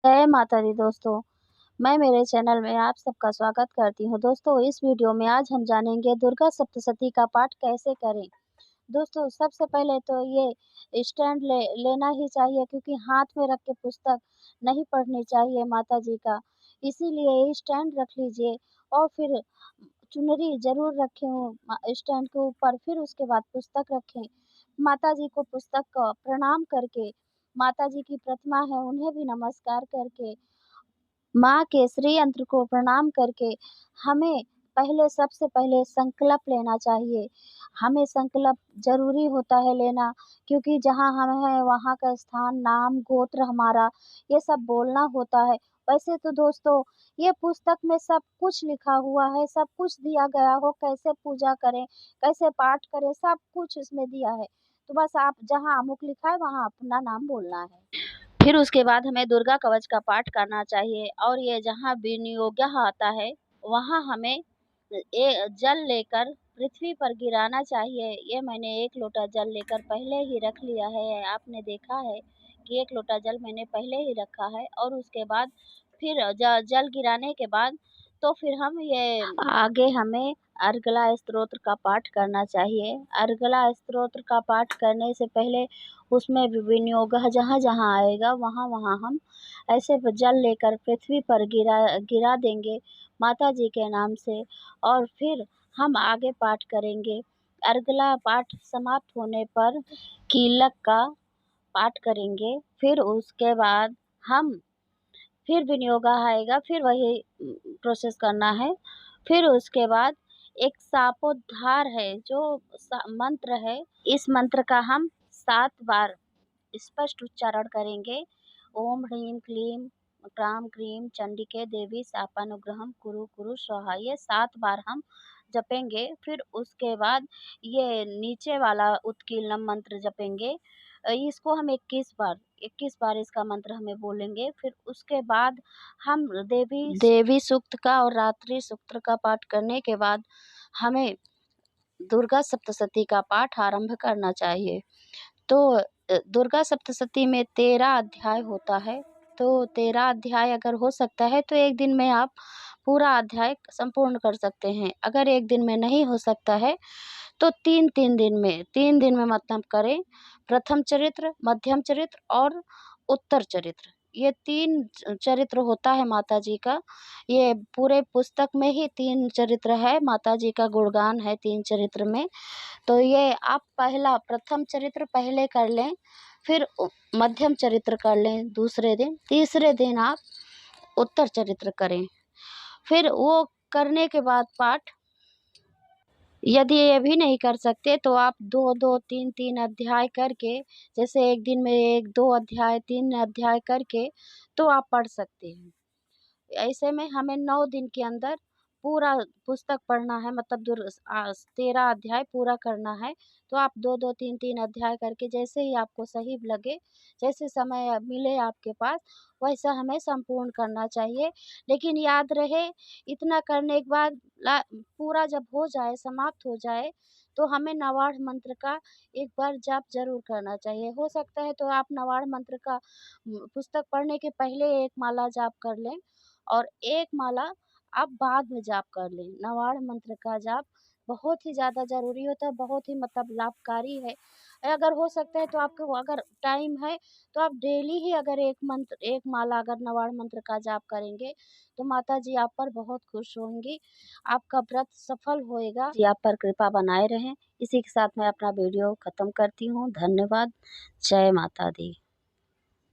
जय माता दी दोस्तों, मैं मेरे चैनल में आप सबका स्वागत करती हूँ। दोस्तों इस वीडियो में आज हम जानेंगे दुर्गा सप्तशती का पाठ कैसे करें। दोस्तों सबसे पहले तो ये स्टैंड लेना ही चाहिए क्योंकि हाथ में रख के पुस्तक नहीं पढ़नी चाहिए माता जी का। इसीलिए ये स्टैंड रख लीजिए और फिर चुनरी ज़रूर रखें स्टैंड के ऊपर, फिर उसके बाद पुस्तक रखें। माता जी को पुस्तक का प्रणाम करके, माता जी की प्रतिमा है उन्हें भी नमस्कार करके, माँ के श्री यंत्र को प्रणाम करके हमें सबसे पहले संकल्प लेना चाहिए। हमें संकल्प ज़रूरी होता है लेना क्योंकि जहाँ हम हैं वहाँ का स्थान, नाम, गोत्र हमारा ये सब बोलना होता है। वैसे तो दोस्तों ये पुस्तक में सब कुछ लिखा हुआ है, सब कुछ दिया गया हो, कैसे पूजा करें, कैसे पाठ करें, सब कुछ इसमें दिया है। तो बस आप जहाँ अमुक लिखा है वहाँ अपना नाम बोलना है। फिर उसके बाद हमें दुर्गा कवच का पाठ करना चाहिए और ये जहाँ विनियोगः आता है वहाँ हमें जल लेकर पृथ्वी पर गिराना चाहिए। ये मैंने 1 लोटा जल लेकर पहले ही रख लिया है। आपने देखा है कि 1 लोटा जल मैंने पहले ही रखा है और उसके बाद फिर जल गिराने के बाद तो फिर हम ये आगे हमें अर्गला स्तोत्र का पाठ करना चाहिए। अर्गला स्तोत्र का पाठ करने से पहले उसमें विनियोगः जहाँ-जहाँ आएगा वहाँ-वहाँ हम ऐसे जल लेकर पृथ्वी पर गिरा देंगे माता जी के नाम से और फिर हम आगे पाठ करेंगे। अर्गला पाठ समाप्त होने पर कीलक का पाठ करेंगे। फिर उसके बाद हम फिर विनियोगः आएगा, फिर वही प्रोसेस करना है। फिर उसके बाद एक शापोद्धार है जो मंत्र है, इस मंत्र का हम 7 बार स्पष्ट उच्चारण करेंगे। ओम ह्रीं क्लीं क्रां क्रीं चंडिके देवी शापानुग्रहं कुरु कुरु स्वाहा, ये 7 बार हम जपेंगे। फिर उसके बाद ये नीचे वाला उत्कीर्णम मंत्र जपेंगे। इसको हम 21 बार इसका मंत्र हमें बोलेंगे। फिर उसके बाद हम देवी सूक्त का और रात्रि सूक्त का पाठ करने के बाद हमें दुर्गा सप्तशती का पाठ आरंभ करना चाहिए। तो दुर्गा सप्तशती में 13 अध्याय होता है, तो 13 अध्याय अगर हो सकता है तो एक दिन में आप पूरा अध्याय संपूर्ण कर सकते हैं। अगर एक दिन में नहीं हो सकता है तो 3 दिन में मतलब करें। प्रथम चरित्र, मध्यम चरित्र और उत्तर चरित्र, ये 3 चरित्र होता है माता जी का। ये पूरे पुस्तक में ही 3 चरित्र है, माता जी का गुणगान है 3 चरित्र में। तो ये आप प्रथम चरित्र पहले कर लें, फिर मध्यम चरित्र कर लें दूसरे दिन, तीसरे दिन आप उत्तर चरित्र करें। फिर वो करने के बाद पाठ यदि ये भी नहीं कर सकते तो आप 2-2, 3-3 अध्याय करके, जैसे एक दिन में 1-2 अध्याय, 3 अध्याय करके तो आप पढ़ सकते हैं। ऐसे में हमें 9 दिन के अंदर पूरा पुस्तक पढ़ना है, मतलब 13 अध्याय पूरा करना है। तो आप 2-2, 3-3 अध्याय करके जैसे ही आपको सही लगे, जैसे समय मिले आपके पास, वैसा हमें संपूर्ण करना चाहिए। लेकिन याद रहे इतना करने के बाद पूरा जब हो जाए, समाप्त हो जाए, तो हमें नवार्ष मंत्र का एक बार जाप ज़रूर करना चाहिए। हो सकता है तो आप नवार्ष मंत्र का पुस्तक पढ़ने के पहले 1 माला जाप कर लें और 1 माला आप बाद में जाप कर लें। नवार्ष मंत्र का जाप बहुत ही ज़्यादा ज़रूरी होता है, बहुत ही मतलब लाभकारी है। अगर हो सकता है तो आपको अगर टाइम है तो आप डेली ही अगर 1 माला अगर नवार्ष मंत्र का जाप करेंगे, तो माता जी आप पर बहुत खुश होंगी। आपका व्रत सफल होएगा। जी आप पर कृपा बनाए रहें। इसी के साथ मैं अपना वीडियो खत्म करती हूँ। धन्यवाद। जय माता दी।